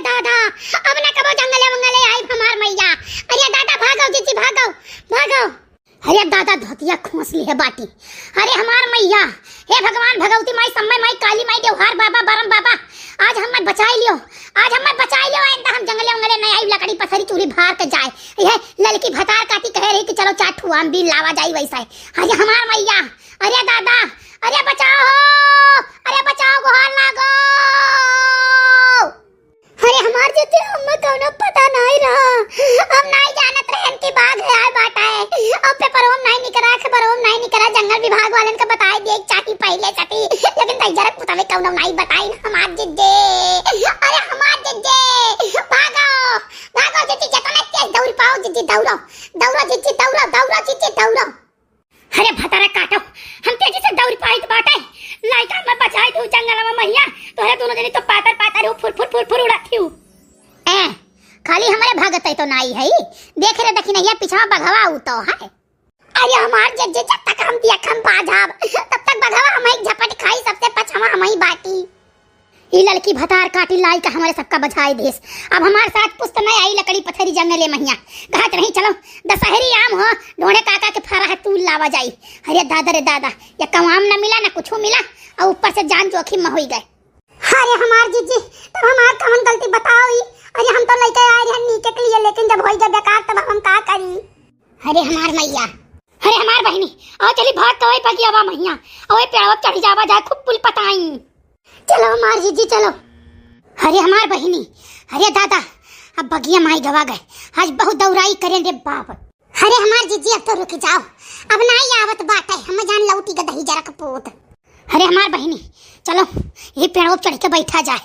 दादा अब ना कबो जंगले मंगले आई हमार मैया। अरे दादा भागो जीजी भागो भागो। अरे दादा धोतिया खोस ली है बाटी। अरे हमार मैया, हे भगवान भगवती माई समय माई काली माई देवहार बाबा बरम बाबा आज हमें बचाई लियो, आज हमें बचाई लियो। आइंदा हम जंगले मंगले नहीं आई लकड़ी पसरी चूरी भार के जाए। ये लड़की भतार काटी कह रही कि चलो चाटू हम भी लावा जाई वैसा है। अरे हमार मैया, अरे दादा, अरे बचाओ, अरे बचाओ गुहार लागो। अरे हमार जेते हम कौनो पता नहीं रहा, हम नहीं जानत रहे कि बाघ है आय बाटा है। अब पेपर हम नहीं निकरा, खबर हम नहीं निकरा, जंगल विभाग वालन का बताई दे चाटी पहले चाटी, लेकिन तैयार पुतावे कौनो नहीं बताई हमार जिज्जे। अरे हमार जिज्जे भागो भागो जिज्जी, जतने तेज दौड़ पाओ जिज्जी दौड़ो दौड़ो जिज्जी दौड़ो दौड़ो जिज्जी दौड़ो। अरे भतारा काटो, हम तेजी से दौड़ पाई तो बाटे लाइका में बचाई तू जंगल में मैया। तोरे दोनों जनी तो पातर पातर फुर फुर फुर फुर उड़ाती हूं। ए खाली हमारे भागत है तो नहीं है, देख रे देखी नहीं पीछा बघवा उतो है। अरे हमार जज्जे जब तक हम दिया खम बाजाब तब तक बघवा हम एक झपट खाई, सबसे पछवा हम ही बाटी। ये लड़की भतार काटी लाई का हमारे सबका बचाई देश। अब हमारे साथ पुस्त नहीं आई लकड़ी पथरी जंगले मैया कहत नहीं चलो दशहरी आम हो ढोणे काका के फारा है तू लावा जाई। अरे दादा रे दादा, या कवाम ना मिला ना कुछ मिला और ऊपर से जान जोखिम में हुई गए। अरे हमार जीजी तब हमार कौन गलती बताओ। अरे हम तो लेके आए हैं नीचे के लिए, लेकिन जब होई गए बेकार तब हम का करी। अरे हमार मैया, अरे हमार बहनी आओ चली भाग तो पगी आवा मैया और पेड़वा चढ़ जावा जाए खूब पुल पताई। चलो हमार जीजी चलो। अरे हमार बहनी, अरे दादा अब बगिया माई गवा गए, आज बहुत दौड़ाई करें रे बाप। अरे हमार जीजी अब तो रुक जाओ, अब नहीं आवत बात है, हम जान लौटी गदही जरा कपूत। अरे हमार बहनी चलो ये पेड़ पर चढ़ के बैठा जाए।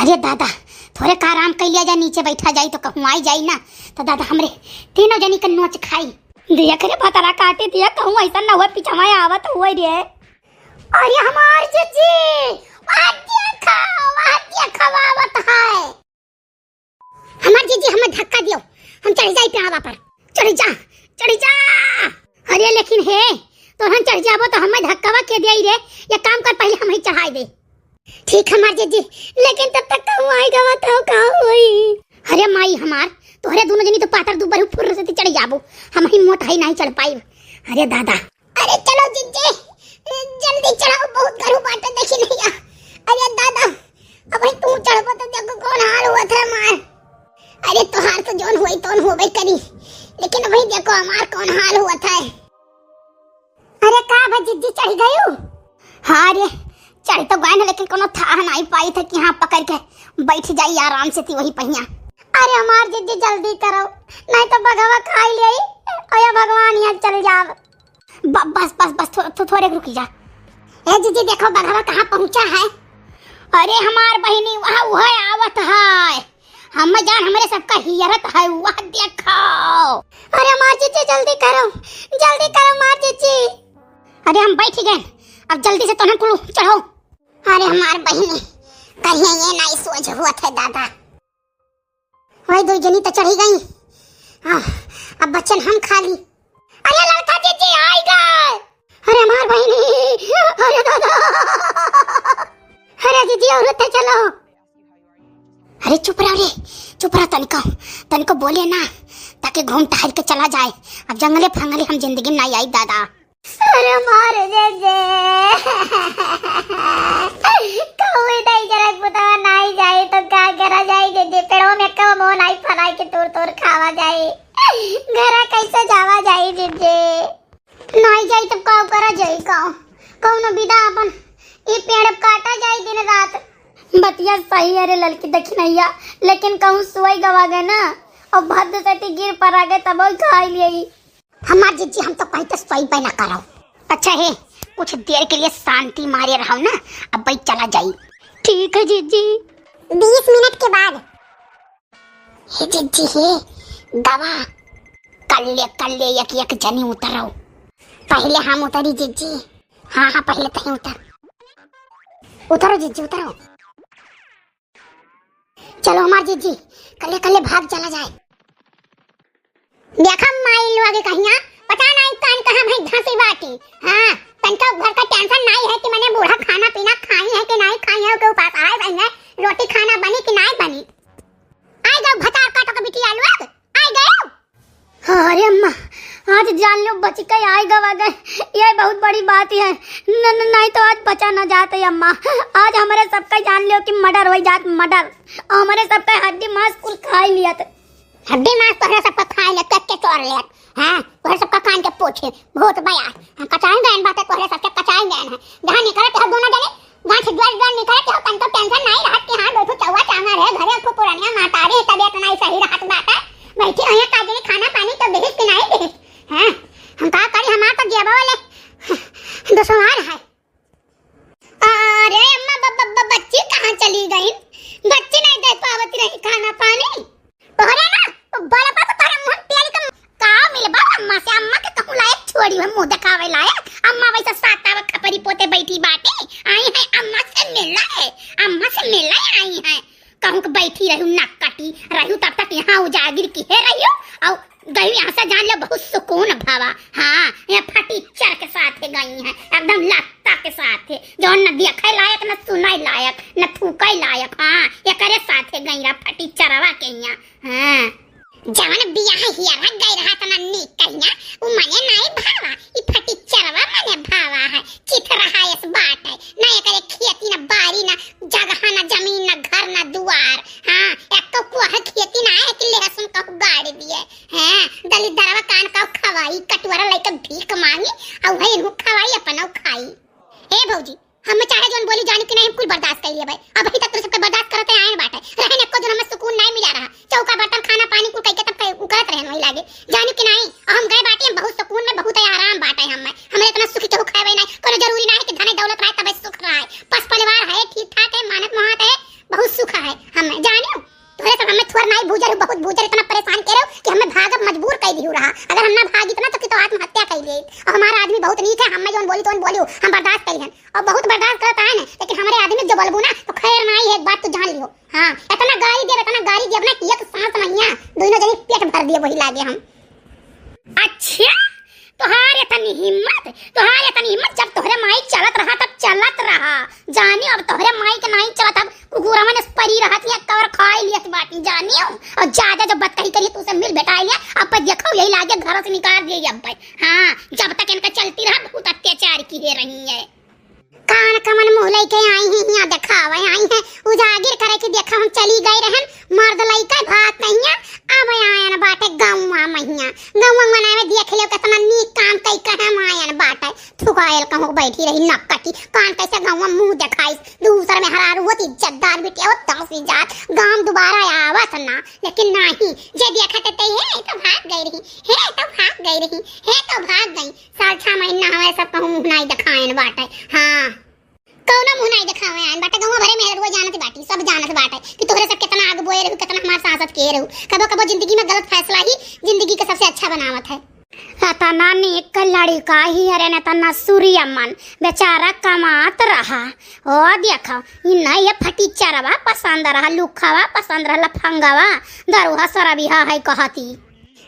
अरे दादा थोड़े का आराम कर लिया जाए, नीचे बैठा जाए तो कहूँ आई जाई ना तो दादा हमरे तीनों जनी का नोच खाई दिया करे भतरा काटे दिया कहूँ ऐसा ना हुआ पीछा में आवत हुआ रे। अरे हमार जीजी वाद्य खवावत है। हमार जीजी हमें धक्का दियो, हम चढ़ जाई पेड़वा पर, चढ़ जा। अरे लेकिन हे तो हम चढ़ जाबो तो हमें धक्कावा के दिया रे, या काम कर पहले हम ही चढ़ाई दे। ठीक हमार जीजी, लेकिन तब तक कहूँ आई गवा तो का होई। अरे माई हमार तोहरे दोनों जनी तो पातर दुबर फुर से चढ़ जाबो, हम ही मोटा ही नहीं चढ़ पाई। अरे दादा, अरे चलो जीजी जल्दी चढ़ाओ, बहुत गरू बाटे देखी नहीं आ। अरे दादा अब तू चढ़बो तो देखो कौन हाल हुआ था मार। अरे तोहार तो जोन हुई तोन होबे करी, लेकिन अभी देखो हमार कौन हाल हुआ था। अरे का भजीजी चढ़ गयो? हाँ रे चढ़ तो गए ना, लेकिन कोनो था नहीं पाई था कि हाँ पकड़ के बैठ जाई आराम से थी वही पहिया। अरे हमार जीजी जल्दी करो नहीं तो बगवा खा ले। अरे भगवान यहाँ चल जाओ। बस बस बस थोड़े रुक जा। ए जीजी देखो बगवा कहाँ पहुँचा है। अरे हमार बहनी वहाँ वह आवत है, हम जान हमारे सबका हियरत है वह देखो। अरे हमार जीजी जल्दी करो मार जीजी। अरे हम बैठ गए, अब जल्दी से तो कुल चढ़ो। अरे हमार बहनी कहीं ये नहीं सोच हुआ थे दादा, वही दो जनी तो चढ़ी गई, अब बच्चन हम खा ली। अरे लड़का जीजी आई गए। अरे हमार बहनी, अरे दादा, अरे जीजी औरत चलो। अरे चुप रहो तनिको बोले ना ताकि घूम टहल के चला जाए। अब जंगले फंगले हम जिंदगी में नहीं आई दादा। अरे मारे जीजी कोई नहीं जरा पता नहीं जाए तो क्या करा जाए जीजी, पेड़ों में कब मोह नहीं फलाई के तोड़ खावा जाए, घरा कैसे जावा जाए जीजी। नहीं जाए तो का करा जाए, कौन विदा अपन ये पेड़ काटा जाए दिन रात। बतिया सही है रे लड़की देखी नहीं, लेकिन कहूँ सुई गवा गए ना और भद्द से गिर पर आ गए तब खा लिए। हमार जीजी हम तो कहीं तो सोई पे ना करो। अच्छा है कुछ देर के लिए शांति मारे रहो ना, अब भाई चला जाई। ठीक है जीजी। 20 मिनट के बाद हे जीजी हे दवा कर ले एक जनी उतरो। पहले हम उतरी जीजी। हाँ पहले तही उतरो जीजी उतरो। चलो हमार जीजी कल्ले भाग चला जाए। देखा माई लोग कहिया पता नहीं कान कहां भाई घासी बाटी। हां तनका घर का टेंशन नहीं है कि मैंने बूढ़ा खाना पीना खाई है कि नहीं खाई है, के उपास आए भाई ने रोटी खाना बनी कि नहीं बनी? आई गए भतार काटो के बिटिया लोग, आई गए। अरे अम्मा आज जान लो बच के आई गवा गए, ये बहुत बड़ी बात है। नहीं तो आज बचा न जाते अम्मा। आज हमारे सबका जान लो कि मर्डर हो जात, मर्डर। हमारे सबका हड्डी मांस कुल खा लिया, हड्डी मांस तो सबका खा लिया, कच्चे तोड़ लिया। हाँ कोहरे सबका कान के पूछे बहुत बया कचाई गए बातें, कोहरे सबके कचाई गए हैं। जहाँ निकले तो दोनों जने गांठ द्वार द्वार निकले तो तनको टेंशन नहीं रहत कि हां बैठो चौवा चांगा रहे घरे को पुरानिया मातारी तबीयत नहीं सही रहत बात है। बैठी रहिए काजे खाना पानी तो देख कि नहीं देख। हां हम का करी, हमार तो जेबा वाले दुश्मन है। अरे अम्मा बच्ची कहां चली गई? बच्ची नहीं देख पावत रही खाना पानी। तोहरे ना बड़ा पापा तारा मुंह तेल का मिलबा अम्मा से। अम्मा के कहूं लायक छोड़ी है मुंह दिखावे लायक। अम्मा वैसे सातावा खपरी पोते बैठी बाटे, आई है अम्मा से मिलना है, अम्मा से मिलना आई है। कहूं कि बैठी रहूं नाक काटी रहूं तब तक यहाँ उजागिर की है रहियो और गई यहाँ से जान ले बहुत सुकून भावा। हाँ यहाँ फटी चर के साथ है गई है, एकदम लत्ता के साथ है, जो न देखे लायक न सुनाई लायक न थूके लायक। हाँ ये करे साथ है गई फटी चरवा के यहाँ। हाँ जवन बियाह हियरा गई रहा तना नीक कहिया उ मने नहीं भावा, ई फटी चरवा मने भावा है। चित रहा इस बात है ना, ये करे खेती ना बारी ना जगह ना जमीन ना घर ना दुआर। हां एक तो को है खेती ना है कि लहसुन का गाड़ी दिए। हां दलित दरवा कान का खवाई कटवरा लेके भीख मांगी और वही नु खवाई अपना खाई। ए भौजी हम चाहे जोन बोली जानी कि नहीं कुल बर्दाश्त कर लिए भाई। अब अभी तक तो सबके बर्दाश्त करते आए बाटे, रहने को जो हमें सुकून नहीं मिला रहा। चौका बर्तन खाना पानी कुल कह के तब करत रहन वही लागे जानी कि नहीं। हम गए बाटे हम बहुत सुकून में बहुत आराम बाटे। हमें इतना सुखी तो खावे नहीं, कोनो जरूरी नहीं कि धन दौलत रहे तब सुख रहा है। पस परिवार है ठीक ठाक है, मानत मोहत है, बहुत सुख है। हमें जानियो तोरे सब हमें थोड़ा नहीं भूजर बहुत भूजर इतना परेशान करे कि हमें भागब मजबूर कर दियो रहा। अगर हम ना भागी इतना तो आत्महत्या कर लिए। और हमारा आदमी बहुत नीक है, हमें जोन बोली तो बोलियो हम बर्दाश्त करी हन और बहुत बर्दाश्त करता है ना। लेकिन हमारे आदमी जो बोलबू ना तो खैर नहीं है, एक बात तो जान लियो। हां इतना गाली देब ना कि एक सांस महिया दोनों जने पेट भर दिए वही लागे हम। अच्छा तोहार इतनी हिम्मत जब तोहरे माई चलत रहा तब चलत रहा जानी। अब तोहरे माई के नहीं चलत अब कुकुरा में परी रहत या कवर खाई लियत बाटी जानियो। और ज्यादा जब बात कही करिए तो उसे मिल बेटाई लिया अब पर देखो यही लागे घर से निकाल दिए अब भाई। हां जब तक इनका चलती रहा बहुत अत्याचार की रही है। कान कमन मुंह लेके आई है यहाँ दिखावे आई है उजागिर करे कि देखा हम चली गई रहन मर्द लइका भात कहिया। अब आयन बाटे गौवा महिया गौवा मनावे देख ले कितना नीक काम कई कहे आयन बाटे थुकायल कहूं बैठी रही नक कटी कान कैसे गौवा मुंह दिखाई दूसर में हरारुत इज्जतदार बिटिया हो तौसी जात गांव दोबारा आवत ना। लेकिन नहीं जे देखत ते है तो भाग गई रही साल 6 महीना हमें सब कहूं मुंह नहीं दिखायन बाटे। हां कौनो मुंह नहीं दिखावे आन बाटे गांव भरे में रोज जानत बाटी सब जानत बाटे कि तोहरे सब कितना आगे बोए रहू कितना हमार सांसत के रहू। कबो जिंदगी में गलत फैसला ही जिंदगी का सबसे अच्छा बनावत है। तना नीक लड़का ही अरे न तना सूर्यमन बेचारा कमात रहा। ओ देखो इन ये फटी चरवा पसंद रहा, लुखावा पसंद रहा, लफंगावा दरुहा सरबिहा है कहती।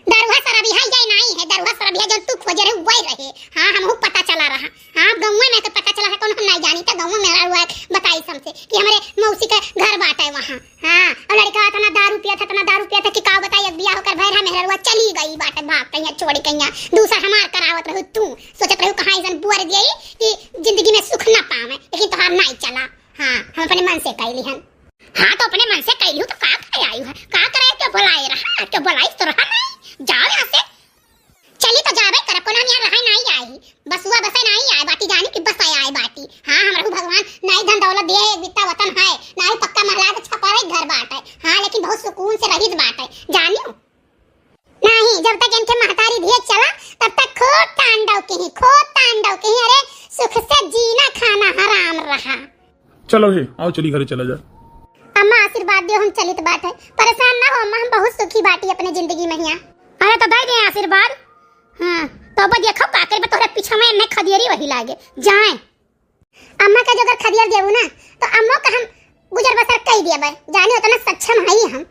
दरुहा सरबिहा ये नहीं है, दरुहा सरबिहा जो तू खोजे रहे वही रहे। हां हमहु पता चला रहा। हां गांव में तो पता चला है कौन हम नहीं जानी तो गांव में मेरा हुआ बताई हमसे कि हमारे मौसी का घर बाटा है वहां। हां और लड़का था ना दारू पिया था कि का बताई अब बियाह होकर भैरा मेरा हुआ चली गई बाटे भाग कहिया छोड़ कहिया दूसरा हमार करावत रहू। तू सोचत रहू कहां इसन बुआर दिए कि जिंदगी में सुख ना पावे लेकिन तोहार नहीं चला। हां हम अपने मन से कैली हन। हां तो अपने मन से कैली तो का करे आई है का करे क्यों बुलाए रहा क्यों बुलाई तो रहा नहीं जाओ यहाँ से चली तो जाबे कर कोनो यहाँ रहा नहीं आई बस हुआ बस नहीं आए बाटी जानी कि बस आए बाटी। हाँ हमरहु भगवान नहीं धन दौलत दिए एक बित्ता वतन है नहीं पक्का महला के छपावे घर बाटे। हाँ लेकिन बहुत सुकून से रहित बाटे जानियो नहीं जब तक इनके महतारी दिए चला तब तक खूब तांडव के अरे सुख से जीना खाना हराम रहा। चलो हे आओ चली घरे चला जा। अम्मा आशीर्वाद दियो हम चलित बात है परेशान ना हो अम्मा हम बहुत सुखी बाटी अपने जिंदगी में हिया। अरे तो दे दे आशीर्वाद। हां तो अब देखो का करे तोरे पीछे में मैं खदियरी वही लागे जाए। अम्मा का जो अगर खदियर देबू ना तो अम्मा का हम गुजर बसर कह देबे जाने उतना सक्षम है हम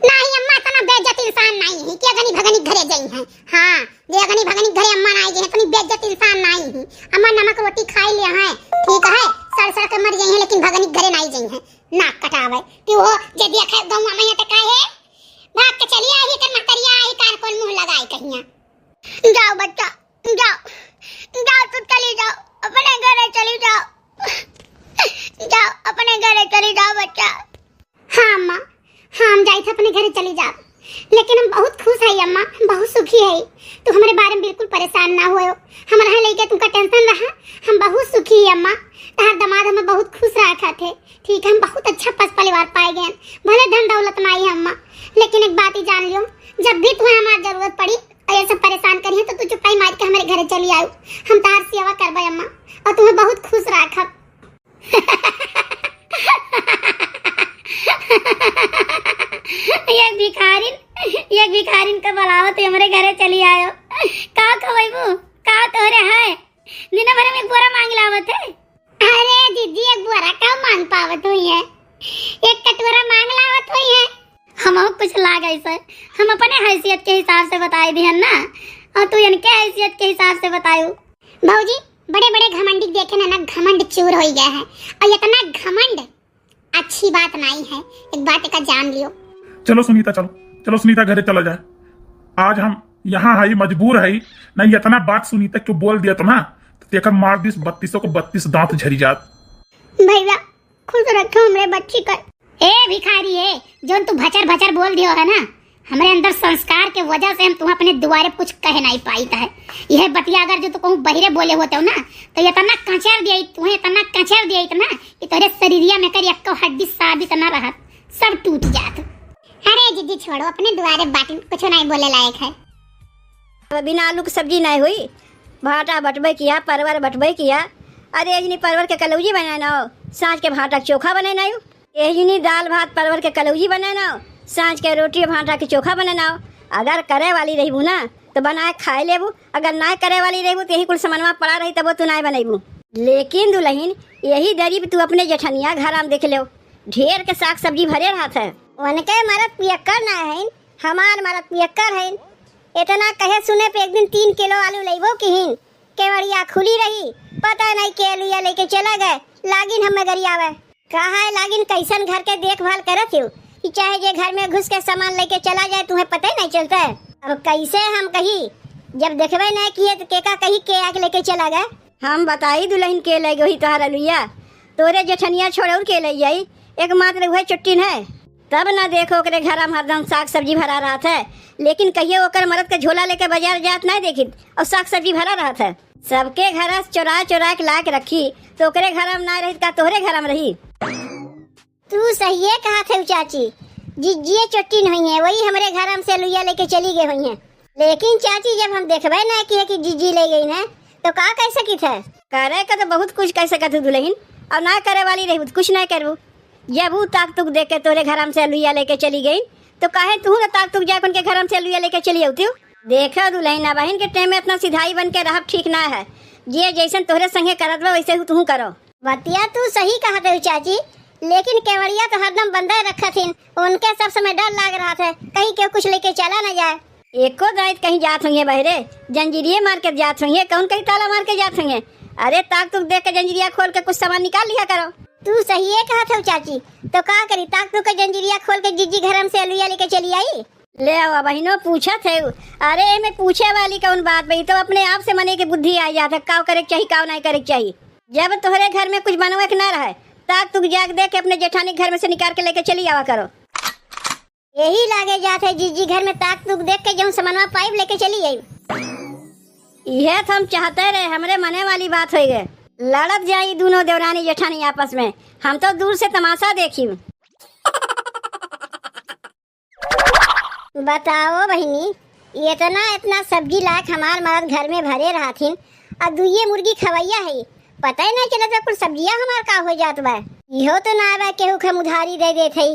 नहीं। अम्मा इतना बेइज्जत इंसान नहीं है कि अगनी भगनी घरे गई है। हां जे अगनी भगनी घरे अम्मा नहीं गई इतनी बेइज्जत इंसान नहीं है। अम्मा नमक रोटी खाई लिया है ठीक है सड़ के मर गई है लेकिन भगनी घरे नहीं गई है कटावे कि वो जे देखे गौवा में त काहे भाग के चली आई कर मतरिया आई कार कोन मुंह लगाई कहिया। जाओ बच्चा जाओ जाओ तू चली जाओ अपने घरे चली जाओ जाओ अपने घरे चली जाओ बच्चा। हाँ अम्मा हाँ हम जाए थे अपने घरे चली जाओ, लेकिन हम बहुत खुश है अम्मा, बहुत सुखी है। तो हमारे बारे में बिल्कुल परेशान ना हुए हो, हमारा लेके तुमका टेंशन रहा, हम बहुत सुखी है अम्मा। तार दामाद हमें बहुत खुश रखा थे, ठीक है हम बहुत अच्छा पस परिवार पाए गए, भले धन दौलत ना आई अम्मा, लेकिन एक बात ही जान लियो, जब भी तुम्हें हमारी जरूरत पड़ी और ये सब परेशान करिए तो तू चुपाई मार के हमारे घरे चली आयो, हम तार सेवा करबे अम्मा और तुम्हें बहुत खुश रखब। ये भिखारिन का बलावत हमारे घरे चली आयो, का खवैबू का तोरे है दिन भर में एक बोरा मांग लावत है। अरे दीदी एक बोरा का मांग पावत हुई है, एक कटोरा मांग लावत हुई है। हम कुछ लाग ऐसे हम अपने हैसियत के हिसाब से बताए दिहन ना, और तू इनके हैसियत के हिसाब से बतायो। भौजी बड़े बड़े घमंडी देखे ना घमंड चूर हो गया है, और इतना घमंड अच्छी बात नहीं है, एक बात का जान लियो। चलो सुनीता चलो सुनीता घरे चला जाए, आज हम यहाँ है मजबूर है, नहीं इतना बात सुनीता क्यों बोल दिया तो ना तो तेकर मार दिस 32 को 32 दांत झरी जात। भैया खुश रखो हमरे बच्ची का। ए भिखारी है जो तू भचर भचर बोल दियो है ना, हमारे अंदर संस्कार के वजह से हम तुम अपने दुआरे कुछ कह नहीं पाई है। यह बतिया अगर जो तू कहूँ बहिरे बोले होते हो ना तो इतना कचर दिया तुम्हें, इतना कचर दिया इतना कि तेरे शरीरिया में कर एक हड्डी साबित ना रहा, सब टूट जात। अरे दीदी छोड़ो, अपने दुआरे बाटी कुछ नहीं बोले लायक है। बिना आलू की सब्जी नहीं हुई, भाटा बटबे किया, परवर बटबे किया। अरे यही परवर के कलौजी बनाना हो, सांझ के भाटा के चोखा बनाना हो। यही दाल भात परवर के कलौजी बनाना हो, सांझ के रोटी भाटा के चोखा बनाना हो। अगर करे वाली रही ना तो बनाए खाए लेबू, अगर ना करे वाली रही तो यही कुल सामानवा पड़ा रही तब तू ना बनाबू। लेकिन दुल्हन यही गरीब तू अपने जेठनिया घर में देख लो, ढेर के साग सब्जी भरे रहत है। उनके मरद पियक्कर ना है, हमार मरद पियक्कर है। इतना कहे सुने पे एक दिन 3 किलो आलू लेबो किहिन, केवड़िया खुली रही, पता नहीं के आलूया लेके चला गए, लागिन हमें गरियावे। कहा है लागिन कैसन घर के देखभाल करत हो कि चाहे जे घर में घुस के सामान लेके चला जाए तुम्हें पता ही नहीं चलता है। अब कैसे हम कही जब देखबे नहीं किए तो केका कही के आके लेके चला गए। हम बताई दुल्हन के ले गई तोहरा लुइया, तोरे जेठनिया छोड़ के ले जाई, एक मात्र वह चुट्टिन है। तब ना देखो ओकरे घर में हरदम साग सब्जी भरा रहा था, लेकिन कहिए ओकर मरद के झोला लेके बाजार जात नहीं देखी और साग सब्जी भरा रहा था। सबके घर चोरा चोरा के ला के रखी तो ओकरे घर में ना रही का तोहरे घर में रही। तू सही है कहा थे चाची, जिज्जिए चुट्टिन हुई है, वही हमारे घर से लुइया लेके चली गई हुई है। लेकिन चाची जब हम देखबे ना कि जिज्जी ले गई ना तो का कह सकी थे। करे का तो बहुत कुछ कह सकत दुल्हन, और ना करे वाली रही कुछ नहीं करू। जब वो ताक तुक देख के तोरे घर से लुइया लेके चली गई तो काहे तू ना ताक तुक जाके उनके घर से लुइया लेके चली आती। देखो दुल्हन बहन के टाइम में इतना सिधाई बन के रह ठीक ना है, ये जैसे तोहरे संगे करत बा वैसे तू करो। बतिया तू सही कहा थे चाची, लेकिन केवड़िया तो हरदम बंदा रखा थी, उनके सब समय डर लाग रहा था कहीं क्यों कुछ लेके चला न जाए। एको दायित कहीं जात होंगे बहरे, जंजीरिये मार के जात होंगे, कौन कहीं ताला मार के जात होंगे। अरे ताक तुक देख के जंजीरिया खोल के कुछ सामान निकाल लिया करो। तू सही है कहा था चाची, तो का करी ताक तुक के जंजीरिया खोल के जिज्जी घर से लुइया लेके चली आई। ले आओ बहनों पूछा थे। अरे मैं पूछे वाली कौन बात भाई, तो अपने आप से मने की बुद्धि आ जाता काव करे चाहिए काव नहीं करे चाहिए। जब तोहरे घर में कुछ बनवे के ना रहे ताक तुक जाग दे के अपने जेठानी घर में से निकाल के लेके चली आवा करो। यही लागे जाते जिज्जी घर में ताक तुक देख के जो सामानवा पाइप लेके चली आई। यह तो हम चाहते रहे, हमरे मने वाली बात हो गए, लड़त जाई दोनों देवरानी जेठानी आपस में, हम तो दूर से तमाशा देखी। बताओ बहनी, इतना सब्जी लाख हमार मर्द घर में भरे रहा थी और दुइये मुर्गी खवैया है, पता ही नहीं चलता कुछ सब्जियां हमार का हो जात बा। इहो तो ना बा केहू के उधारी दे देत है,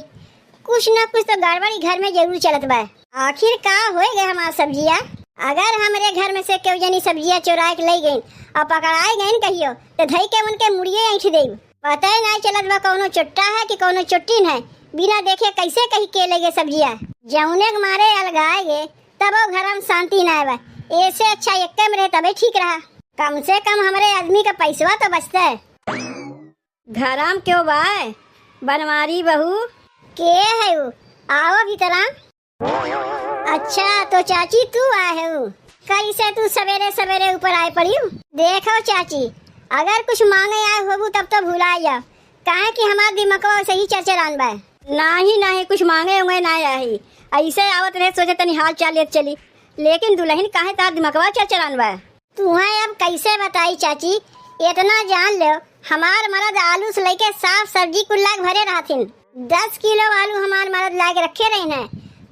कुछ ना कुछ तो गड़बड़ी घर में जरूर चलत बा। आखिर का हो गए हमार सब्जियां? अगर हमारे घर में से केहू जनी सब्जियां चुरा के ले गई और पकड़ाई गई कहियो तो धई के उनके मुड़िए ऐठ दे, पता ही नहीं चलत बा कौनो चुट्टा है कि कौनो चुट्टिन है। बिना देखे कैसे कहीं के लगे सब्जियां जौने के मारे अलगाए गए तब वो घर में शांति ना बा। ऐसे अच्छा एक में रहे तबे ठीक रहा, कम से कम हमारे आदमी का पैसा तो बचता है। घराम क्यों बाय बनवारी बहू। के है वो? आओ भीतरा। अच्छा तो चाची तू आए हो? कैसे तू सवेरे सवेरे ऊपर आए पड़ी हो? देखो चाची, अगर कुछ मांगे आए हो तब तो भुला जाओ, काहे कि हमार दिमाग सही चरचरान बा। नहीं कुछ मांगे होंगे ना आई, ऐसे आवत रहे सोचे तनी हाल चाल लेत चली, लेकिन दुल्हन काहे तार दिमागवा चरचरान बा। तुम्हें अब कैसे बताई चाची, इतना जान लो हमार मर्द आलू से लेके साफ सब्जी कुल्ला भरे रहथिन। 10 किलो आलू हमार मर्द ला के रखे रहे हैं।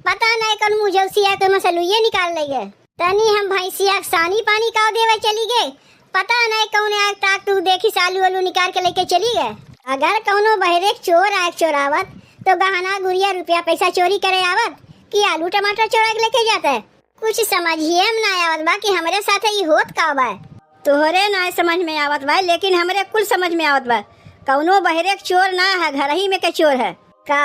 पता नहीं कौन मुझौसिया तो मसलुए निकाल ले गए। तनी हम भैंसिया सानी पानी का देवे चली गए, पता नहीं कौन आग ताक तू देखी आलू आलू निकाल के लेके चली गए। अगर कौनो बहरे चोर आए चोरावत तो गहना गुड़िया रुपया पैसा चोरी करे आवत कि आलू टमाटर चोरा के लेके जाता है। कुछ समझिए में ना आवत बा कि हमारे साथ ये होत का बा। तोहरे ना समझ में आवत बा, लेकिन हमरे कुल समझ में आवत बा। कौनो बहरे चोर ना है, घर ही में के चोर है। का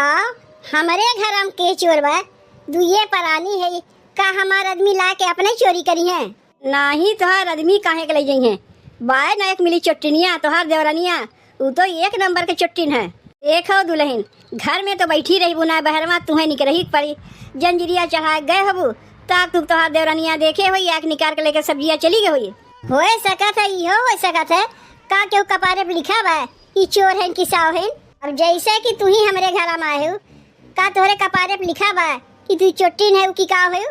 हमारे घर हम के चोर बा? दुए परानी है का हमार आदमी ला के अपने चोरी करी है? नाही तोहार आदमी काहे के ले जाई है? बाय ना एक मिली चुट्टिनिया तोहार देवरानिया, वो तो एक नंबर के चुट्टिन है। देखो दुल्हन, घर में तो बैठी रही बुना, बहरवा तुम्हें निकलही पड़ी। जंजीरिया चढ़ा गए हबू ताक तू तोहार देवरानिया देखे हुई आग निकाल के लेके सब्जियां चली गई हुई। हो सकत है इहो हो सकत है का क्यों कपारे पे लिखा बा कि चोर है कि साव है। अब जैसे कि तू ही हमारे घर में आए हो, का तोहरे कपारे पे लिखा बा कि तू चुट्टिन है कि का है?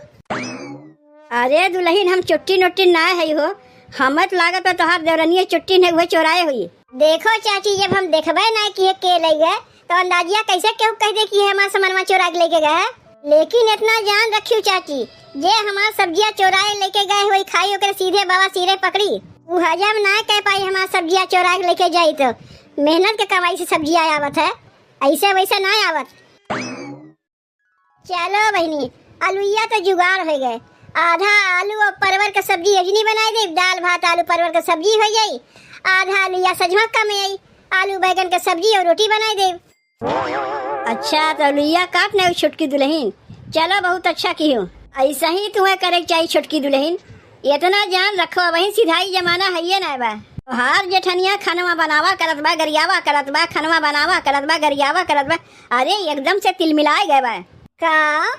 अरे दुल्हन, हम चुट्टी नोट्टी ना है हो, हमत लागत है तोहार देवरानिया चुट्टिन है, वह चोराए हुई। देखो चाची, जब हम देखबे ना कि के ले गए तो अंदाजिया कैसे क्यों कह दे कि हमारा सामान चोरा के लेके गए। लेकिन इतना जान रखियो चाची, जे हमार सब्जियां चोराए लेके गए हुई खाई ओकरे सीधे बाबा सिरे पकड़ी। वो हजम ना कह पाई हमार सब्जियां चोरा के लेके जाई तो मेहनत के कमाई से सब्जियां आवत है, ऐसे वैसे ना आवत। चलो बहनी, आलूया तो जुगाड़ हो गए। आधा आलू और परवर का सब्जी अजनी बनाई दे, दाल भात आलू परवर का सब्जी हो जाई। आधा आलूया सजमा का में आई, आलू बैगन का सब्जी और रोटी बनाई दे। अच्छा तो लुइया काट ने छुटकी दुल्हन, चलो बहुत अच्छा की हूँ। ऐसा ही तुम्हें करे चाहिए छुटकी दुल्हन। इतना जान रखो, वही सिधाई जमाना है ये ना बा। हार जेठनिया खनवा बनावा करत बा, गरियावा करत बा, खनवा बनावा करत बा, गरियावा करत बा। अरे एकदम से तिल मिलाए गए बा। का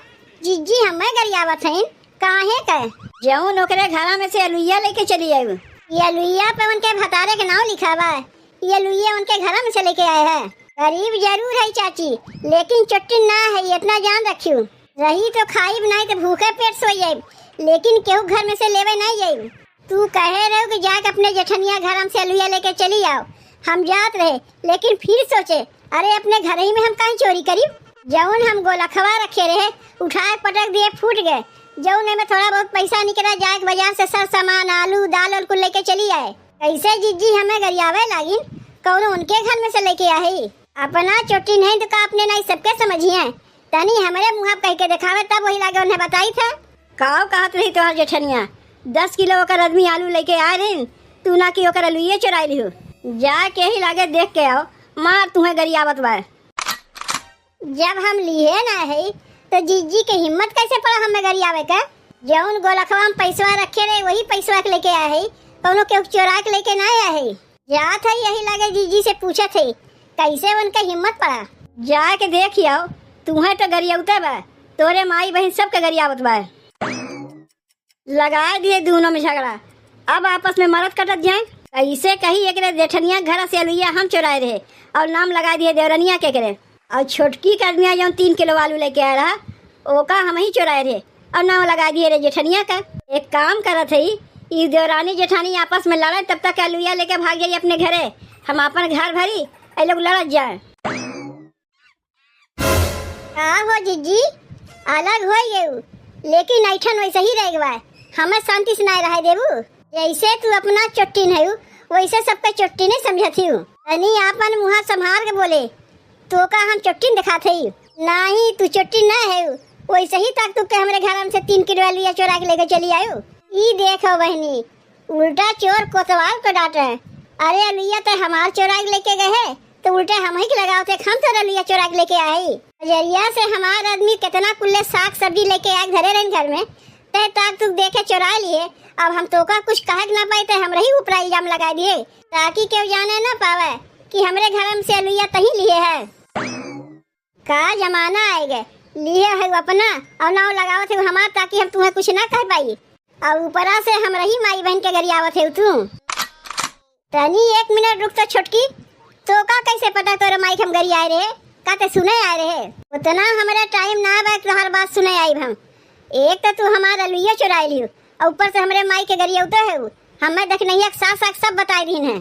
जीजी हमें गरियावत हैं? काहे का? जऊन ओकरे घरा में से अलुइया लेके चली आई। ये लुइया पे उनके भतारे के नाम लिखा बा। ये लुइया उनके घर में से लेके आए हैं। गरीब जरूर है चाची, लेकिन चुट्टी ना है, इतना जान रखियो। रही तो खाई नहीं तो भूखे पेट सो जाए, लेकिन केहू घर में से लेवे नहीं जाए। तू कहे रहे कि जाके अपने जेठनिया घर से अलुइया लेके चली आओ। हम जात रहे, लेकिन फिर सोचे अरे अपने घर ही में हम कहीं चोरी करी। जऊन हम गोलखवा रखे रहे, उठाए पटक दिए, फूट गए। जऊन में थोड़ा बहुत पैसा निकला, जाके बाजार से सब सामान आलू दाल और कुल लेके चली आए। कैसे जीजी हमें गरियावे लागी, कौन उनके घर में से लेके आए। अपना चोटी नहीं तो का अपने नहीं सबके समझिए। तनी हमारे मुँह कह के दिखावे तब वही लागे उन्हें बताई था। काव कहत रही तोहर जेठनिया 10 किलो ओकर आदमी आलू लेके आए रही, तू ना कि ओकर आलूए चुराई लिहो। जाके ही लागे देख के आओ, मार तुम्हें गरियावत बा। जब हम लिए ना है तो जीजी के हिम्मत कैसे पड़ा हमें गरियावे का? जौन गोलखवा में पैसवा रखे रहे वही पैसवा के लेके आए है, कौनो के चोरा के लेके ना आए है। जात है यही लगे जीजी से पूछा थे कैसे उनका हिम्मत पड़ा। जाके देख आओ, तुम्हें तो गरियावते बा, तोरे माई बहन सबके गरियावत बा। लगा दिए दोनों में झगड़ा, अब आपस में मरद कटत जाए। ऐसे कही एक जेठनिया घर से अलुइया हम चुराए रहे और नाम लगा दिए देवरनिया के करे। और छोटकी का आदमी जो 3 किलो आलू लेके आया रहा, ओका हम ही चुराए रहे और नाम लगा दिए रे जेठनिया का। एक काम करत है, ये देवरानी जेठानी आपस में लड़े तब तक अलुइया लेके भाग जाइए अपने घरे, हम अपन घर भरी ए लोग लड़त जाए। हो जीजी अलग हो गए, लेकिन ऐठन वैसे ही रह गए, हमें शांति से नहीं रह देबू। जैसे तू अपना चुट्टी नहीं वैसे सबके चुट्टी नहीं समझती हूँ। तनी आपन मुँह संभाल के बोले तो का हम चुट्टी दिखाते ही नहीं, तू चुट्टी ना है वैसे ही तक तू के हमारे घर से 3 किलो आलू चोरा के लेके चली आयो। ई देखो बहनी, उल्टा चोर कोतवाल को डांट रहे। अरे अलुइया तो हमार चोरा के लेके गए है तो उल्टे हम ही लगाओ थे, हम तो अलुइया चोरा के लेके आए। जरिया से हमार आदमी कितना कुल्ले साग सब्जी लेके आए धरे रहे घर में, तय तक तू देखे चुरा लिए। अब हम तो का कुछ कह ना पाए तो हम ही ऊपर इल्जाम लगा दिए, ताकि क्यों जाने ना पावे कि हमारे घर से अलुइया तही लिए है। का जमाना आएगा लिए है अपना और नाव लगावत है हमार ताकि हम तुम्हें कुछ ना कह पाई और ऊपरा से हम रही माई बहन के घर आवत है तू तनी 1 मिनट रुक तो छोटकी तो का कैसे पता तोरे माई हम घर आए रहे का ते सुने आए रहे उतना हमारा टाइम ना बा तो हर बात सुने आई हम एक तो तू हमारा लुइया चुराई लियो और ऊपर से हमारे माई के घर उतर है हमें देख नहीं सास सास सब बताई दी है।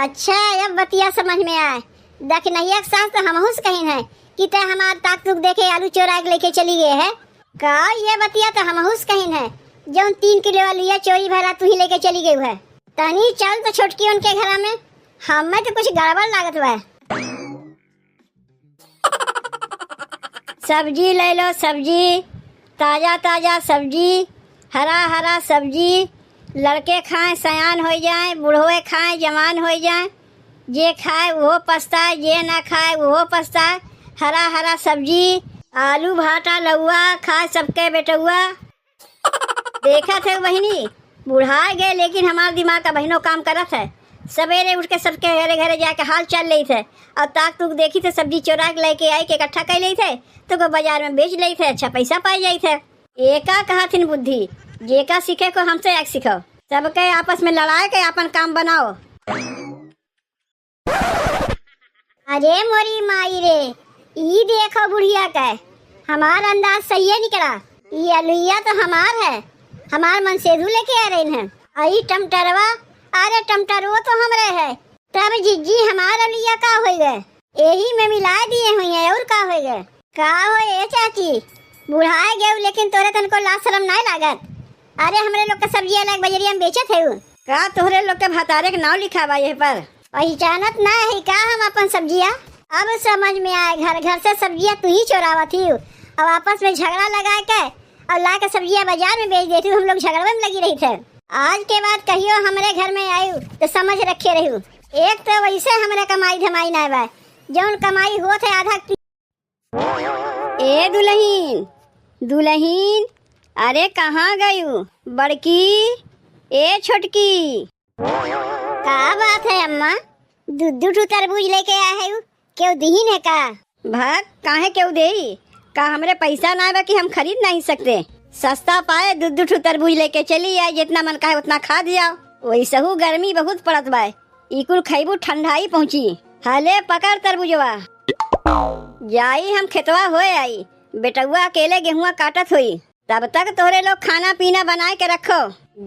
अच्छा अब बतिया समझ में आए देख नहीं सास तो हम हुस कहीं है कि ते हमार ताक तुक देखे आलू चोरा के लेके चली गए है का ये बतिया तो हम हुस कहीं है जो 3 किलो आलूया चोरी भरा तू ही लेके चली गई है तनी चल तो छोटकी उनके घर में हमें तो कुछ गड़बड़ लागत हुआ सब्जी ले लो सब्जी ताजा ताजा सब्जी हरा हरा सब्जी लड़के खाएं सयान हो जाएं बूढ़ों खाएं जवान हो जाएं जे खाए वो पछताए जे ना खाए वो पछताए हरा हरा सब्जी आलू भाटा लौआ खाए सबके बेटुआ देखा थे बहनी बुढ़ा गए लेकिन हमारा दिमाग का बहनों काम करत है सवेरे उठ के सबके घरे घरे जाके हाल चल रही थे और ताक तुक देखी थे सब्जी चोरा के लेके आई के इकट्ठा कर ली थे तो को बाजार में बेच ली थे अच्छा पैसा पाई जाई थे एका कहा थी बुद्धि जेका सीखे को हमसे एक सीखो सबके आपस में लड़ाए के अपन काम बनाओ। अरे मोरी माई रे ई देखो बुढ़िया का हमार अंदाज सही है निकला ये अलुइया तो हमार है हमार मन सेधु लेके आ रहे हैं आई टमटरवा अरे टमटरवा तो हमरे है तब जिज्जी हमार अलुइया का हो गए यही में मिला दिए हुई है और का हो गए का हो ये चाची बुढ़ाए गए लेकिन तोरे तन को लाज शर्म नहीं लागत अरे हमरे लोग के सब्जी अलग बजरिया में बेचत है का तोहरे लोग के भतारे के नाव लिखा बा ये पर पहचानत ना है का हम अपन सब्जिया अब समझ में आए घर घर से सब्जियां तू ही चोरावा थी अब आपस में झगड़ा लगा के और ला के सब्जियां बाजार में बेच देती हम लोग झगड़े में लगी रही थे आज के बाद कहियो हमारे घर में आयु तो समझ रखे रहू एक तो वैसे हमारे कमाई धमाई ना बा जौन कमाई हो थे आधा ए दुल्हीन दुल्हीन अरे कहाँ गयू बड़की ए छोटकी का बात है अम्मा दूध तरबूज लेके आए है क्यों दीन है का भाग काहे क्यों दे का हमरे पैसा ना बा कि हम खरीद नहीं सकते सस्ता पाए दूध तरबूज लेके चली आए जितना मन का उतना खा दिया वैसे हूँ गर्मी बहुत पड़त बा इकुल खैबू ठंडाई पहुँची हाले पकड़ तरबूजवा जाई हम खेतवा हो आई बेटुआ अकेले गेहुआ काटत हुई तब तक तोरे लोग खाना पीना बना के रखो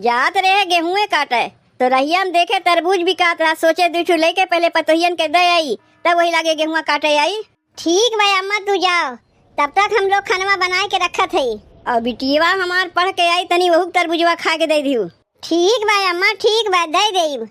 जात रहे गेहूं काटे तो रहिया हम देखे तरबूज भी काट रहा सोचे दूठू लेके पहले पतोहियन के दे आई तब वही लागे गेहुआ काटे आई ठीक भाई अम्मा तू जाओ तब तक हम लोग खाना बना के रखत है और बिटिया हमार पढ़ के आई तनी वहू तरबूजवा खा के दे दियो ठीक भाई अम्मा ठीक भाई दे देब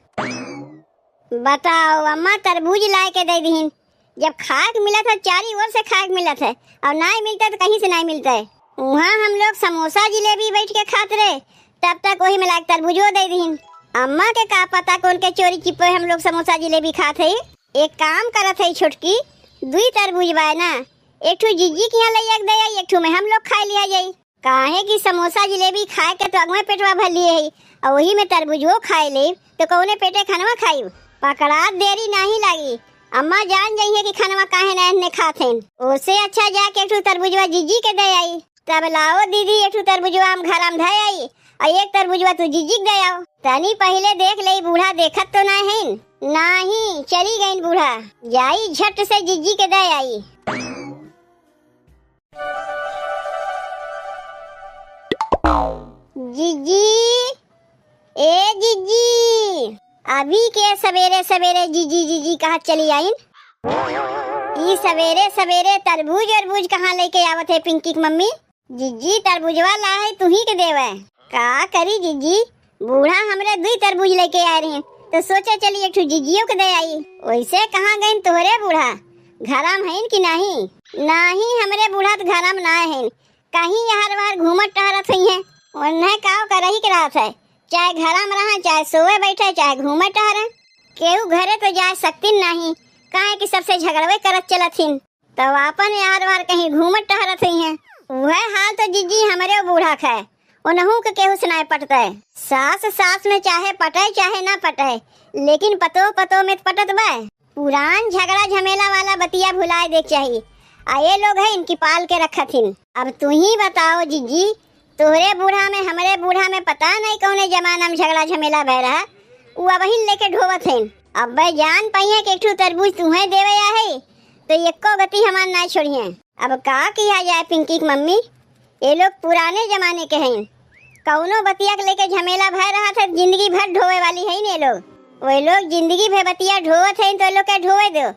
बताओ अम्मा तरबूज ला के दे दीन जब खाक मिला था चारी ओर से खाक मिला था और नहीं मिलता तो कहीं से नहीं मिलता है वहाँ हम लोग समोसा जिलेबी बैठ के खाते रहे तब तक वही मिला के तरबूजो दे दीन अम्मा के का पता कौन के चोरी चिपे हम लोग समोसा जिलेबी खाते एक काम करत है छोटकी 2 तरबूज बा ना एक ठो जिज्जी के यहाँ ले दे एक ठो में हम लोग खा लिया जाई काहे कि समोसा जिलेबी खाए के तो अगमे पेटवा भर लिए है और वही में तरबूजो खाए ले तो कौने पेटे खानवा खाई पकड़ा देरी नहीं लगी अम्मा जान जाइए कि खानवा काहे नहीं खाते उससे अच्छा जाके एक ठो तरबूजवा जिज्जी के दे आई तब लाओ दीदी एक तरबूजवा हम घर में धय आई और एक तरबूजवा तू जिज्जी दे आओ तनी पहले देख ले बूढ़ा देखत तो ना है नहीं चली गई बूढ़ा जाई झट से जिज्जी के दे आई जिज्जी ए जिज्जी अभी के सवेरे सवेरे जिज्जी जिज्जी कहाँ चली आई ई सवेरे सवेरे तरबूज अरबूज कहाँ लेके आवत है पिंकी की मम्मी जिज्जी तरबूजवा ला है तू ही के देवे का करी जिज्जी बूढ़ा हमरे 2 तरबूज लेके आ रहे हैं तो सोचा चली एक जिज्जियों के दे आई वैसे कहाँ गए तोहरे बूढ़ा घरम है कि नहीं नहीं हमरे बूढ़ा तो घरम ना है कहीं हर बार घूमत टहरत हुई है उन्हें काव कर ही रहा था चाहे घरम रहा चाहे सोए बैठे चाहे घूमे टहरे केहू घरे तो जा सकती नहीं काहे कि सबसे झगड़वे करत चलथिन तो अपन यार वार कहीं घूमत टहरत हुई है वह हाल तो जिज्जी हमारे बूढ़ा खाए उन्हों के केहू सुनाए पटता है सास सास में चाहे पटे चाहे ना पटे लेकिन पतो पतो में पटत बा पुरान झगड़ा झमेला वाला बतिया भुलाए देख चाहिए। ये लोग है इनकी पाल के रखथिन। अब तू ही बताओ जीजी, तोहरे बूढ़ा में हमरे बूढ़ा में पता नहीं कौने जमाना में झगड़ा झमेला बह रहा, वो अब ही लेके ढोवत हैं। अब भाई जान पाइए कि एक ठो तरबूज तुम्हें देवे या है तो एको गति हमार ना छोड़िए। अब का किया जाए पिंकी की मम्मी, ये लोग पुराने जमाने के हैं। कौनो बतिया के लेके झमेला भर रहा था, जिंदगी भर ढोवे वाली है ये लोग। वही लोग जिंदगी भर बतिया ढोवत हैं तो लोग के ढोवे दो।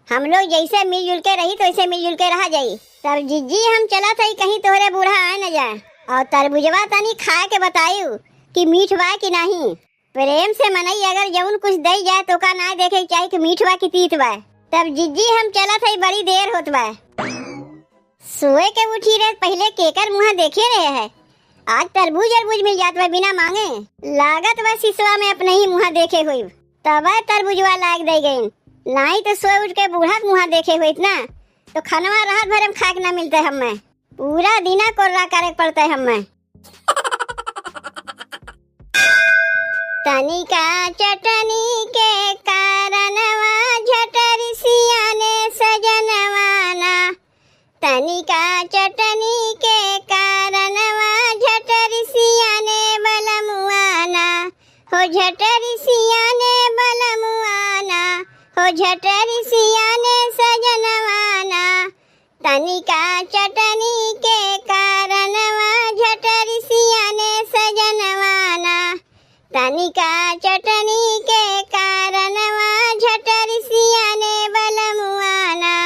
हम लोग जैसे मिलजुल के रही तो ऐसे मिलजुल के रहा जाई। तब जीजी हम चला था कहीं तोहरे बूढ़ा आए न जाए और तरबुजवा तनी खा के बतायू कि मीठ बा कि नहीं। प्रेम से मनई अगर जौन कुछ दई जाए तो का ना देखे चाहे कि मीठ बा कि तीत बा। तब जीजी हम चला था बड़ी देर होत बा। सोए के उठी रहे पहले केकर मुँह देखे रहे है। आज तरबूज अरबूज मिल जात बा बिना मांगे। लागत बा सिसवा में अपने ही मुँह देखे हुई तब तरबुजवा लाग दे गई। नहीं तो सोए उठ के बूढ़ा मुँह देखे हुई ना तो खनवा रात भर हम खाक ना मिलते हमें। पूरा दिना कोर्रा करे पड़ता है हमें। तनिका चटनी के कारणवा झटरी सियाने सजनवाना। तनिका चटनी के कारणवा झटरी सियाने बलमुआना। हो झटरी सियाने बलमुआना, हो झटरी सियाने सजनवाना। तनिका चटनी के कारणवा झटरी सियाने सजनवाना। तनिका चटनी के कारणवा झटरी सियाने बलमुआना।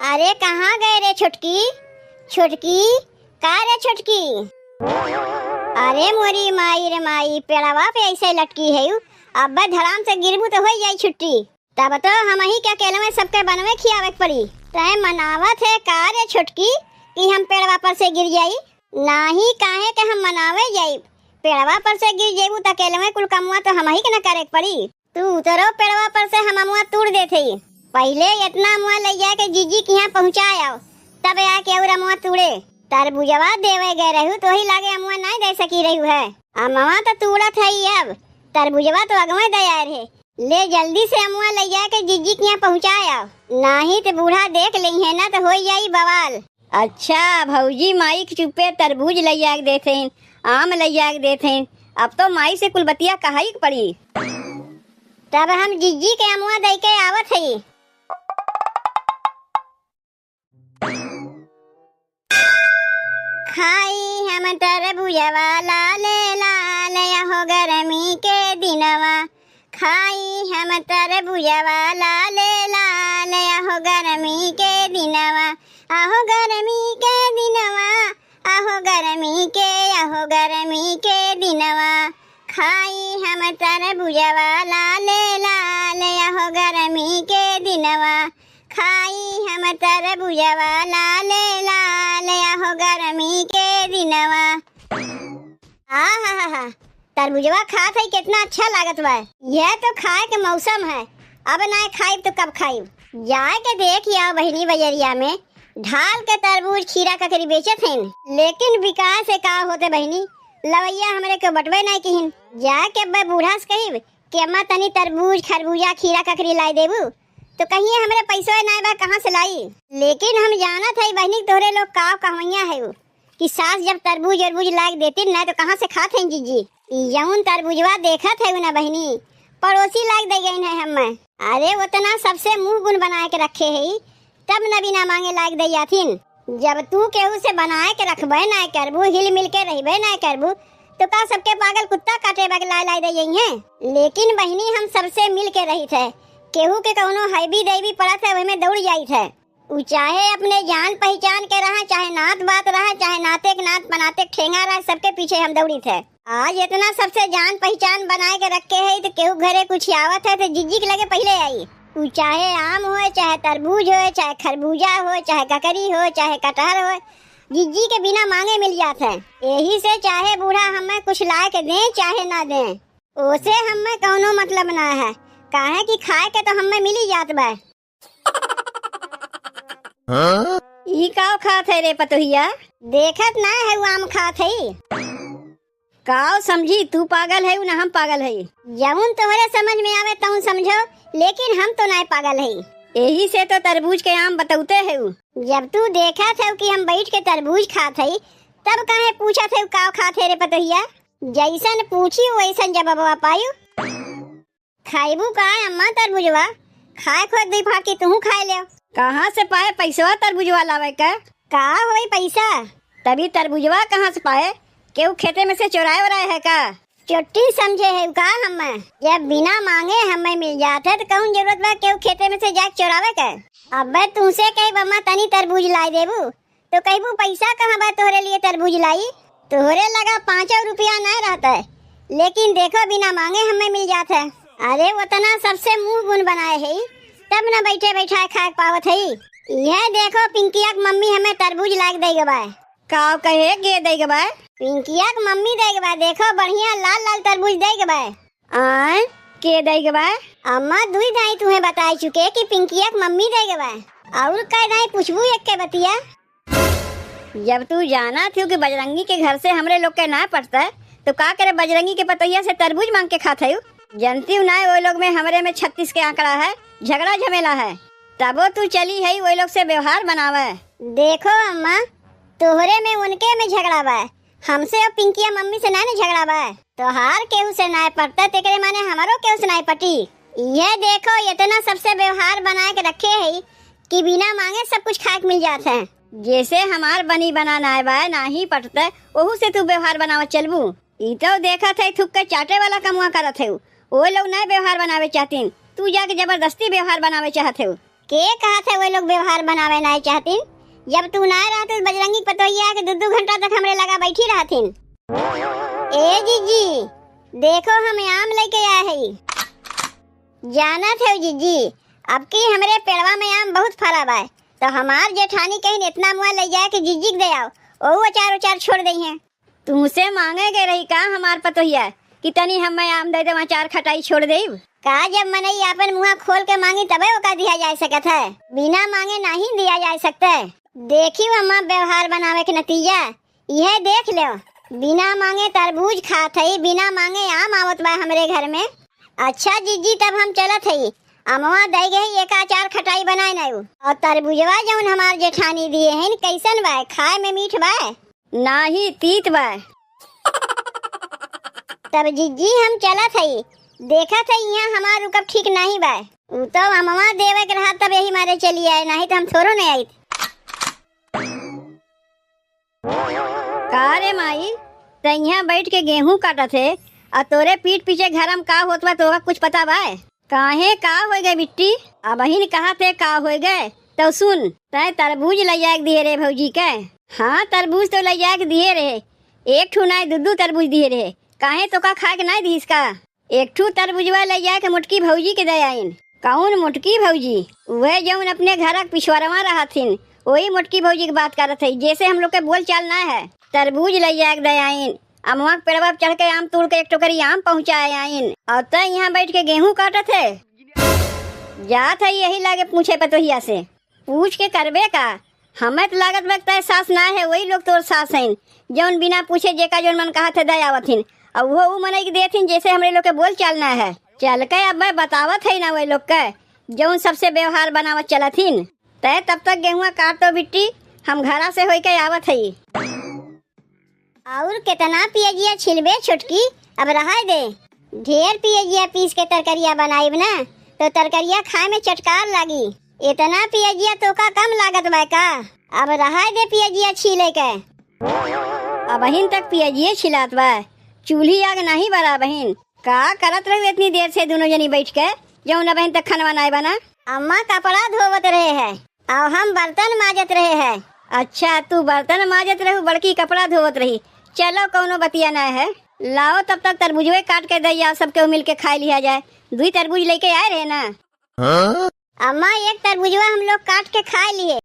अरे कहाँ गए रे छुटकी, छुटकी का रे छुटकी। अरे मोरी माई रे माई, पेड़वा पे ऐसे लटकी है। अब धड़ाम से गिरबू तो हो जाई छुट्टी। तब तो हम ही क्या केले में सबके बनवे खियावे पड़ी। तय मनावत है का रे छुटकी कि हम पेड़वा पर से गिर जाई। नाही काहे के हम मनावे जाई। पेड़वा पर से गिर जेबू त केले में कुल कमुआ तो हम ही के न करे पड़ी। तू उतरो पेड़वा पर से हम अमुआ तोड़ देते। पहले इतना मुआ ले जाए के जीजी के यहाँ पहुँचाओ तब आके और अमुआ तोड़े। तरबुजवा देवे गए रहू तो ही लागे अमुआ नहीं दे सकी रहू है। अमुआ तो तोड़त है अब, तरबुजवा तो अगवे दे आए रहे। ले जल्दी से अमुआ ले जाए के जीजी के यहाँ पहुँचाओ, नहीं तो बूढ़ा देख ली है ना तो हो जाई बवाल। अच्छा भौजी माई के चुप्पे तरबूज ले जाके देते हैं, आम ले जाके देते हैं। अब तो माई से कुल बतिया कहाई पड़ी। तब हम जीजी के अमुआ दे के आवत है। खाई हम तरबुजवा लाले लाले हो गर्मी के दिनवा। खाई हम तरबुजवा लाले लाले हो गर्मी के दिनवा। आहो गर्मी के दिनवा, आहो गर्मी के, आहो गर्मी के दिनवा। खाई हम तरबुजवा लाले लाले हो गर्मी के दिनवा। खाई हम तरबुजवा लाले लाले हो गर्मी के दिनवा। आहा तरबुजवा खात है कितना अच्छा लागत बा। यह तो खाए के मौसम है, अब ना खाई तो कब खाई। जाए के देख या बहनी बजरिया में ढाल के तरबूज खीरा ककरी बेचत हैं। लेकिन विकास से का होते बहनी, लवैया हमरे के बटवे नहीं कहिन। जाके अब बूढ़ा से कहिब कि अम्मा तनी तरबूज खरबूजा खीरा ककरी लाई देबू तो कहिए हमरे पैसा नहीं बा कहाँ से लाई। लेकिन हम जानत है बहनी तोहरे लोग का कहवैया है वो कि सास जब तरबूज अरबूज लाग देती ना तो कहाँ से खाते हैं जीजी। जौन तरबूजवा देखत है ना बहनी पड़ोसी लाग दे गई है हमें। अरे उतना सबसे मुंह गुण बना के रखे है तब न बिना मांगे लाग दे जाथिन। जब तू केहू से बनाए के रखबे ना करबू, हिल मिल के रहबे ना करबू तो का सबके पागल कुत्ता काटे बगला लाई दे जाइए। लेकिन बहनी हम सबसे मिल के रही थे, केहू के कौनो हैबी दैवी पड़ा था वही में दौड़ जाई थे। उ चाहे अपने जान पहचान के रहा, चाहे नात बात रहा, चाहे नाते के नात बनाते ठेंगा रहा, सबके पीछे हम दौड़ी थे। आज इतना सबसे जान पहचान बनाए के रखे है तो केहू घरे कुछ आवत है तो जीजी के लगे पहले आई। उ चाहे आम हो, चाहे तरबूज हो, चाहे खरबूजा हो, चाहे ककरी हो, चाहे कटहर हो, जीजी के बिना मांगे मिल जाते हैं। यही से चाहे बूढ़ा हमें कुछ ला के दें चाहे ना दें, ओसे हमें कौनो मतलब ना है। काहे कि खाए के तो हमें मिल ही जात बा। ई का खात है रे पतोहिया? देखत ना है वो आम खात है। काओ समझी, तू पागल है ना हम पागल है? जौन तोहरे समझ में आवे तौन समझो, लेकिन हम तो नहीं पागल है। यही से तो तरबूज के आम बतौते है। जब तू देखा था कि हम बैठ के तरबूज खात हई, तब काहे पूछा था का खात है रे पतोहिया? जैसन पूछी वैसन जवाबवा पायू। खाइबू का अम्मा तरबूजवा? खाए खोद दी फाकी तू खाए ले। कहाँ से पाए पैसवा तरबूजवा लावे का होई पैसा? तभी तरबूजवा कहाँ से पाए? केहू खेते में से चुराए उराए है का? चुट्टी समझे है का हमें? जब बिना मांगे हमें मिल जाते तो कौन जरूरत बा केहू खेते में से जाके चुरावे के? अब तुमसे कही बम्मा तनी तरबूज लाई देबू तो कहबू पैसा कहाँ बा तोहरे लिए तरबूज लाई? तोहरे लगा 5 रुपया नहीं रहता है, लेकिन देखो बिना मांगे हमें मिल जाता है। अरे उतना सबसे मुंह गुण बनाए है तब न बैठे बैठा खा पावत है। यह देखो पिंकिया की मम्मी हमें तरबूज लाके देगा बा। काव कहे गे देगा बा? पिंकिया की मम्मी देगा बा, देखो बढ़िया लाल लाल तरबूज देगा बा। आय के देगा बा? अम्मा दुई दाई तुम्हें बता चुके कि पिंकिया की मम्मी देगा बा। और कई दाई पूछबू एक के बतिया। जब तू जाना थी कि बजरंगी के घर से हमरे लोग के ना पड़ता है तो का करे बजरंगी के पतैया से तरबूज मांग के खाते हो? जनती ना वो लोग में हमरे में 36 के आंकड़ा है, झगड़ा झमेला है, तबो तू चली है वो लोग से व्यवहार बनावे। देखो अम्मा तोहरे में उनके में झगड़ा बा, हमसे और पिंकिया मम्मी से ना झगड़ा बा। तो हार केहू से ना पड़ता तेरे माने हमारो केहू से ना पटी। यह देखो इतना सबसे व्यवहार बनाए के रखे है कि बिना मांगे सब कुछ खाए मिल जाता है। जैसे हमार बनी बनाना है बा ना ही पटता ओहू से तू व्यवहार बनावत चलबू। ई तो देखा थे थुक के चाटे वाला कमुआ करत है, वो लोग नए व्यवहार बनावे चाहतीन, तू जाके जबरदस्ती व्यवहार बनावे चाहते हो। के कहा थे वो लोग व्यवहार बनावे नहीं चाहतीन? जब तू ना रहते बजरंगी पतोहिया के 2-2 घंटा तक हमरे लगा बैठी रहतीन। ए जीजी देखो हम आम लेके आए है। जाना थे जीजी अब की हमरे पेड़वा में आम बहुत फरा बा, तो हमार जेठानी कहीं इतना मुआ ले जाए कि जीजी के दे आओ, ओ अचार छोड़ दई है। तुमसे मांगे गए रही का हमार पतोहिया कि तनी हमें आम दे दे अचार खटाई छोड़ देब? का जब मनई अपन मुँह खोल के मांगी तबे ओका दिया जा सकत है, बिना मांगे नहीं दिया जा सकता है। देखी अम्मा व्यवहार बनावे के नतीजा यह देख लो, बिना मांगे तरबूज खात है, बिना मांगे आम आवत बा हमरे घर में। अच्छा जीजी तब हम चलत है, अमवा दे गई एक अचार खटाई बनाए नहीं और तरबूजवा जौन हमार जेठानी दिए हैं कैसन बा? खाए में मीठ बा ना ही तीत बा। तब जीजी हम चलत है, देखा था यहाँ हमार रुकब ठीक नहीं बा, उ तो अमवा देवे के रहा तब यही मारे चली आए, नहीं तो हम थोड़ो नहीं आई। का रे माई तैया बैठ के गेहूं काटा थे और तोरे पीठ पीछे घर में का होत बा तोरा कुछ पता बा? काहे का हो गए बिट्टी? अब ही कहा थे का हो गए तो सुन, तय तरबूज ले जाके दिए रे भौजी के। हाँ तरबूज तो ले जाके दिए रहे, एक ठू नहीं 2-2 तरबूज दिए रहे, काहे तो का खा के नहीं दी इसका? एक ठू तरबूजवा ले जाके मुटकी भौजी के दे आइन। कौन मुटकी भौजी? वह जौन अपने घर के पिछवाड़वा रहा थीन, वही मुटकी भौजी की बात करत है। जैसे हम लोग के बोल चाल ना है, तरबूज ले जाके दे आइन, अमवा के पेड़वा चढ़ के आम तोड़ के एक टोकरी आम पहुँचाए आइन, और तय यहाँ बैठ के गेहूं काटत है। जात है यही लागे पूछे पतोहिया से, पूछ के करबे का? हमें तो लागत लगता सास ना है, वही लोग तोर सास हैं जौन बिना पूछे जेका जौन मन कहा थे दे आवथिन, और वो मनई के देथिन जैसे हमरे लोग के बोल चलना है। चल के अब मैं बतावत है ना वही लोग के जौन सबसे व्यवहार बनावत चलथिन। तय तब तक गेहुआ काट तो बिट्टी, हम घरा से होके आवत है। और कितना पियजिया छिलबे छुटकी, अब रहा दे। ढेर पियजिया पीस के तरकरिया बनाई ना तो तरकरिया खाए में चटकार लगी। इतना पियजिया तो का कम लागत बा का? अब रहा दे पियजिया छीले के। अब बहिन तक पियजिए छिलात बा, चूल्ही आग नहीं बरा बहिन। का करत रहे इतनी देर से दोनों जनी बैठ के जौन बहन तक खाना नहीं बना? अम्मा कपड़ा धोवत रहे है और हम बर्तन माजत रहे है। अच्छा तू बर्तन माजत रहू, बड़की कपड़ा धोवत रही। चलो कौनो बतिया ना है, लाओ तब तक तरबूजवे काट के दैया सबके मिल के खा लिया जाए। 2 तरबूज लेके आए रहे ना? अम्मा एक तरबूजवा हम लोग काट के खा लिए।